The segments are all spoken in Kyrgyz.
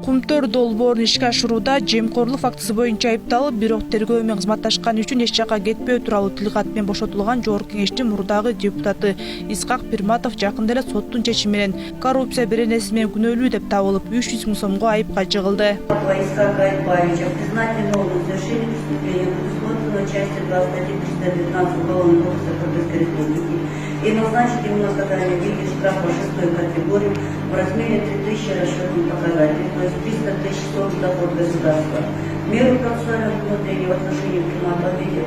Кумтөр долбоорун ишке ашырууда жемкорлук фактысы боюнча айыпталып, бирок тергөө менен кызматташканы үчүн эч жакка кетпөө тууралуу тил кат менен бошотулган Жогорку Кеңештин мурдагы депутаты Исхак Пирматов жакында эле соттун чечими менен коррупция беренеси менен күнөөлүү деп табылып, 300 000 сомго айыпка жыгылды. И назначить ему наказание в виде штрафа 6 категории в размере 3000 расчетных показателей, то есть 300 000 сом доход государства. Меру процессуального внутреннего в отношении Пирматова в виде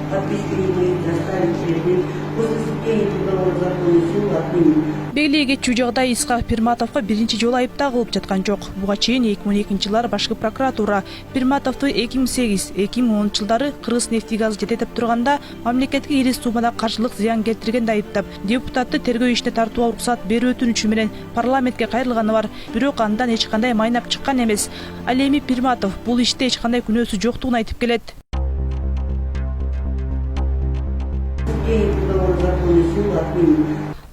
подписки не будет оставить перед ним после вступления трудового закона в силу отныне. Белгилей кетчү жагдай Исхак Пирматовго биринчи жолу айып тагылып жаткан жок. Буга чейин 2012-жылдары башкы прокуратура Пирматовду 2008-2010 жылдары Кыргыз нефти газ жетектеп турганда мамлекетке ири суммада каржылык зыян келтиргенди айыптап, депутатты тергөө ишине тартууга уруксат берүү өтүнүчү менен парламентке кайрылганы бар. Бирок андан эч кандай майнап чыккан эмес. Ал эми Пирматов бул иште эч кандай күнөөсү жоктугун айтып келет.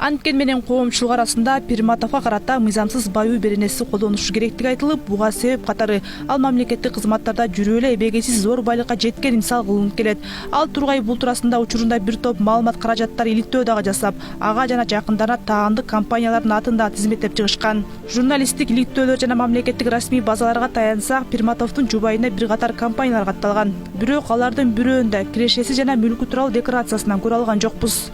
Анткени менен коомчулук арасында Пирматовго карата мыйзамсыз баюу беренеси колдонушу керектиги айтылып, буга себеп катары ал мамлекеттик кызматтарда жүрүп эле эбегейсиз зор байлыкка жеткен мисал кылынып келет. Ал Тургай бул туурасында учурунда бир топ маалымат каражаттар иликтөө дагы жасап, ага жана жакындарына таандык компаниялардын атын да тизметтеп чыгышкан. Журналисттик иликтөөлөр жана мамлекеттик расмий базаларга таянсак, Пирматовдун жубайына бир катар компаниялар катталган. Бирок алардын бирөөндө кирешеси жана мүлкү тууралуу декларациясынан көрө алган жокпуз.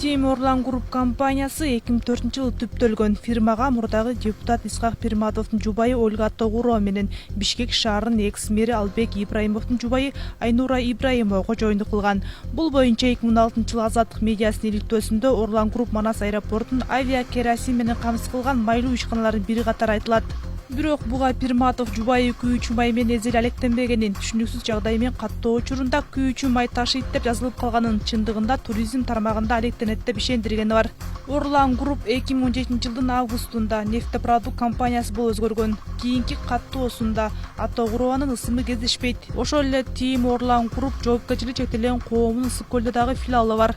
Team Orlan Group компаниясы 2004-жылы түптөлгөн. Фирмага мурдагы депутат Исхак Пирматовдун жубайы Ольга Тогурова менен Бишкек шаарынын экс-мэри Албек Ибраимовдун жубайы Айнура Ибраимова кожоюндук кылган. Бул боюнча 2006-жылы Азаттык медиасынын иликтөөсүндө Orlan Group Манас аэропортун авиакеросин менен камсыз кылган майлуу ишканалардын бири катары айтылат. Бирок буга Пирматов жубайы күйүүчү май менен эзел алектенбегенин, түшүнүксүз жагдай менен каттоо учурунда күйүүчү май ташыйт деп жазылып калганын, чындыгында туризм тармагында алектенет деп ишендиргени бар. Orlan Group 2017-жылдын августунда нефтепродукт компаниясы болуп өзгөргөн. Кийинки каттоосунда Атогурованын ысымы кездешпейт. Ошол эле Team Orlan Group жоопкерчилиги чектелген коомунун Ысык көлдө дагы филиалы бар.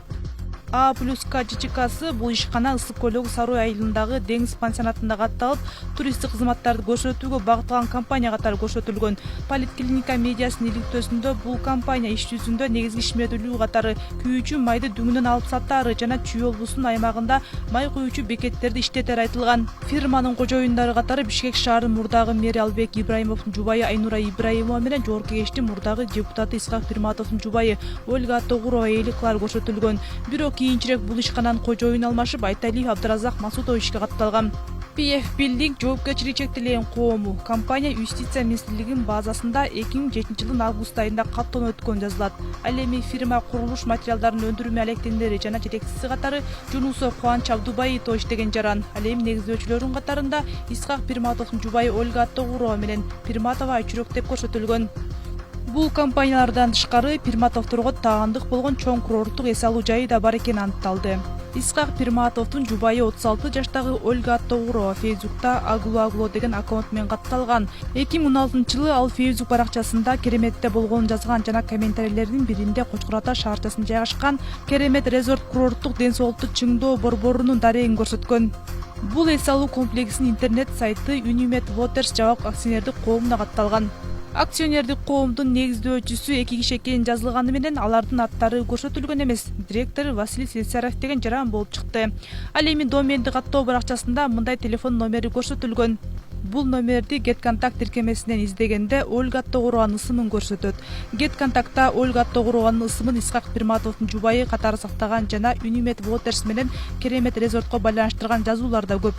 А+К ЖЧКсы бул ишкана Ысык көлдөгү Сарой айылындагы деңиз пансионатында катталып, туристтик кызматтарды көрсөтүүгө багытталган компания катары көрсөтүлгөн. Политклиника медиасынын иликтөөсүндө бул компания иш жүзүндө негизги ишмердүүлүгү катары күйүүчү майды дүңүнөн алып сатаары жана Чүй облусунун аймагында май күйүүчү бекеттерди иштетери айтылган. Фирманын кожоюндары катары Бишкек шаарынын мурдагы мэри Албек Ибраимовдун жубайы Айнура Ибраимова менен Жогорку Кеңештин мурдагы депутаты Исхак Пирматовдун жубайы Ольга Тогурова ээлик кылары көрсөтүлгөн. Бирок кийинчерээк бул ишкананын кожоюн алмашып, Айталиев Абдыразак Масудов ишке катталган. PF Building жоопкерчилиги чектелген коому компания юстиция министрлигинин базасында 2007-жылдын август айында каттоон өткөн жазылат. Ал эми фирма курулуш материалдарын өндүрүү алектендери жана жетекчиси катары Жунусов Кубанч Абдубаитов иштеген жаран. Ал эми негиздөөчүлөрдүн катарында Исхак Пирматовдун жубайы Ольга Тогурова менен Пирматова Айчүрөк деп көрсөтүлгөн. Бул компаниялардан тышкары Пирматовдорго таандык болгон чоң курорттук эс алуу жайы да бар экени аныкталды. Исхак Пирматовдун жубайы 36 жаштагы Ольга Тогурова Фейсбукта Агло деген аккаунт менен катталган. 2016-жылы ал Фейсбук баракчасында Кереметте болгонун жазган жана комментарийлердин биринде Кочкор Ата шаарчасында жайгашкан Керемет резорт курорттук ден соолукту чыңдоо борборунун дарегин көрсөткөн. Бул эс алуу комплексинин интернет сайты Unimed Waters жабык акционердик коомуна катталган. Акционердик коомдун негиздөөчүсү 2 киши экени жазылганы менен алардын аттары көрсөтүлгөн эмес. Директор Василий Слесарев деген жаран болуп чыкты. Ал эми доменди каттоо баракчасында мындай телефон номери көрсөтүлгөн. Бул номерди GetContact тиркемесинен издегенде Ольга Тогурованын ысымын көрсөтөт. GetContactта Ольга Тогурованын ысымын Исхак Пирматовдун жубайы катары сактаган жана Unimed Waters менен Керемет резортко байланыштырган жазуулар да көп.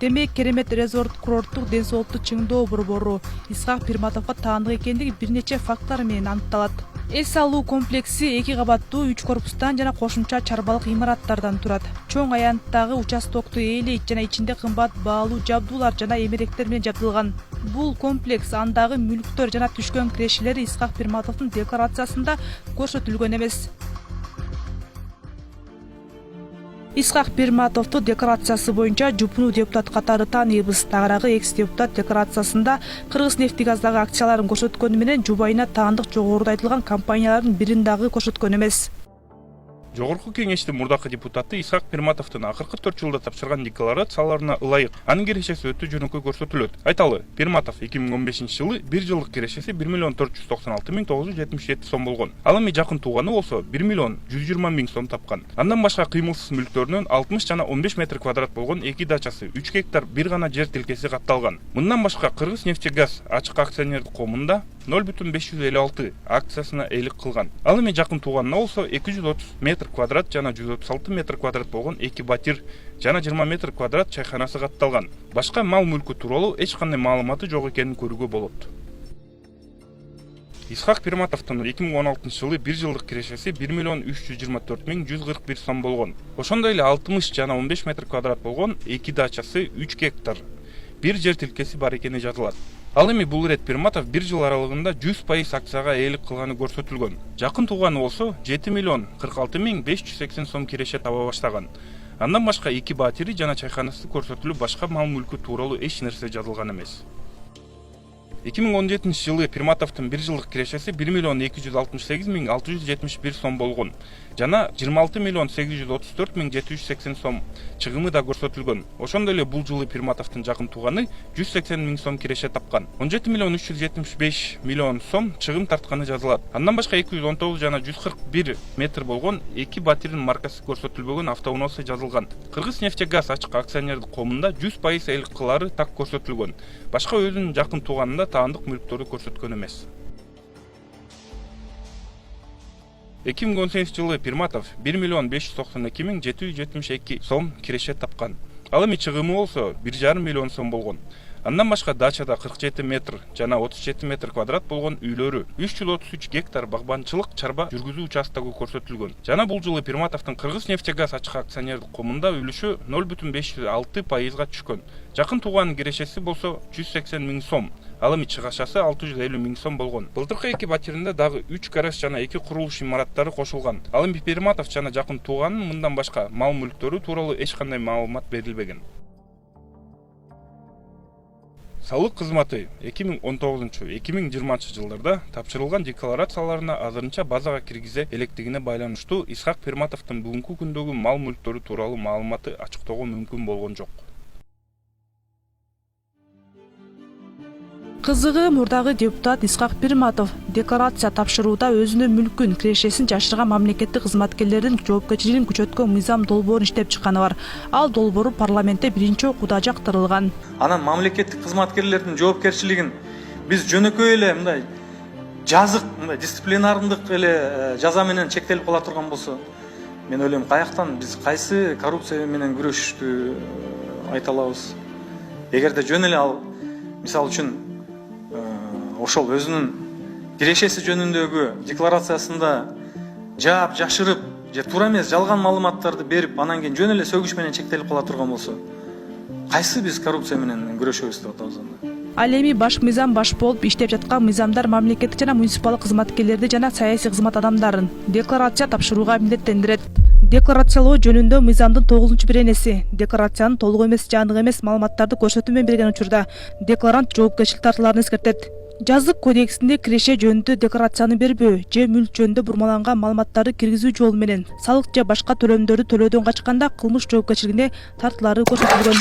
Демек, Керемет резорт курорттук ден соолукту чыңдоо борбору Исхак Пирматовго таандык экендиги бир нече факттар менен аныкталат. Эс алуу комплекси 2 кабаттуу 3 корпустан жана кошумча чарбалык имараттардан турат. Чоң аянттагы участокту ээлейт жана ичинде кымбат баалуу жабдуулар жана эмеректер менен жабдылган. Бул комплекс андагы мүлктөр жана түшкөн кирешелери Исхак Пирматовдун декларациясында көрсөтүлгөн эмес. Исхак Пирматовду декларациясы боюнча жупунуу депутат катары тааныйбыз. Тагыраагы экс-депутат декларациясында Кыргыз нефти газдагы акцияларын көрсөткөнү менен жубайына таандык жогоруда айтылган компаниялардын бирин дагы көрсөткөн эмес. Жогорку кеңештин мурдакы депутаты Исхак Пирматовдун акыркы 4 жылда тапшырган декларацияларына ылайык анын кирешеси өтө жөнөкөй көрсөтүлөт. Айталы, Пирматов 2015-жылы 1 жылдык кирешеси 1.496.977 сом болгон. Ал эми жакын тууганы болсо 1.120.000 сом тапкан. Андан башка кыймылсыз мүлктөрүнөн 60 жана 15 метр квадрат болгон 2 дачасы, 3 гектар бир гана жер тилкеси катталган. Мындан башка Кыргыз-Нефтегаз ачык акционердик коомунда 0.556 акциясына ээлик кылган. Ал эми жакын тууганына болсо 230 метр квадрат жана 136 метр квадрат болгон 2 батир жана 20 метр квадрат чайханасы катталган. Башка мал мүлкү тууралуу эч кандай маалыматы жок экенин көрүүгө болот. Исхак Пирматовдун 2016-жылы 1 жылдык кирешеси 1.324.141 сом болгон. Ошондой эле 60 жана 15 метр квадрат болгон 2 дачасы, 3 гектар бир жер тилкеси бар экени жазылат. Ал эми бул ирет Пирматов 1 жыл аралыгында 100% акцияга ээлик кылганы көрсөтүлгөн. Жакын тууганы болсо 7.046.580 сом киреше таба баштаган. Андан башка 2 батири жана чайханасы көрсөтүлүп, башка мал мүлкү тууралуу эч нерсе жазылган эмес. 2017-жылы Пирматовдун 1 жылдык кирешеси 1.268.671 сом болгон жана 26.834.780 сом чыгымы да көрсөтүлгөн. Ошондой эле бул жылы Пирматовдун жакын тууганы 180.000 сом киреше тапкан. 17.375.000 сом чыгым тартканы жазылат. Андан башка 219 жана 141 метр болгон 2 батирин маркасы көрсөтүлбөгөн автоунаасы жазылган. Кыргыз-Нефтегаз ачык акционердик коомунда 100% ээлик кылары так көрсөтүлгөн. Башка өзүнүн жакын тууганында таандык мүлктөрү көрсөткөн эмес. 2018-жылы Пирматов 1.592.772 сом киреше тапкан. Ал эми чыгымы болсо 1,5 миллион сом болгон. Андан башка дачада 47 метр жана 37 метр квадрат болгон үйлөрү, 333 гектар багбанчылык чарба жүргүзүү участогу көрсөтүлгөн. Жана бул жылы Пирматовдун Кыргыз-Нефтегаз ачык акционердик коомунда үлүшү 0.506%га түшкөн. Жакын тууганын кирешеси болсо 180.000 сом. Ал эми чыгашасы 650.000 сом болгон. Былтыркы 2 батиринде дагы 3 гараж жана 2 курулуш имараттары кошулган. Ал эми Пирматов жана жакын тууганын мындан башка мал мүлктөрү тууралуу эч кандай маалымат берилбеген. Салык кызматы 2019-2020 жылдарда тапшырылган декларацияларына азырынча базага киргизе электигине байланыштуу Исхак Пирматовдун бүгүнкү күндөгү мал мүлктөрү тууралуу маалыматы ачыктоого мүмкүн болгон жок. Кызыгы мурдагы депутат Исхак Пирматов декларация тапшырууда өзүнүн мүлкүн, кирешесин жашырган мамлекеттик кызматкерлердин жоопкерчилигин күчөткөн мыйзам долбоорун иштеп чыкканы бар. Ал долбоору парламентте биринчи окууда жактырылган. Анан мамлекеттик кызматкерлердин жоопкерчилигин биз жөнөкөй эле мындай жазык, мындай дисциплинардык эле жаза менен чектелип кала турган болсо, мен ойлойм, каяктан биз кайсы коррупция менен күрөшүштү айта алабыз. Эгерде жөн эле ал мисалы үчүн ошол өзүнүн кирешеси жөнүндөгү декларациясында жаап жашырып же туура эмес жалган маалыматтарды берип, анан кийин жөн эле сөгүш менен чектелип кала турган болсо, кайсы биз коррупция менен күрөшөбүз деп атабыз анда? Ал эми баш мыйзам баш болуп иштеп жаткан мыйзамдар мамлекеттик жана муниципалдык кызматкерлерди жана саясий кызмат адамдарын декларация тапшырууга милдеттендирет. Декларациялоо жөнүндө мыйзамдын 9-беренеси декларациянын толук эмес же анык эмес маалыматтарды көрсөтүүмөн берген учурда декларант жоопкерчилик тартыларын эскертет. Жазык кодексинде киреше жөнүндө декларацияны бербөө же мүлк жөнүндө бурмаланган маалыматтарды киргизүү жолу менен салык же башка төлөмдөрдү төлөөдөн качканда кылмыш жоопкерчилигине тартылары көрсөтүлгөн.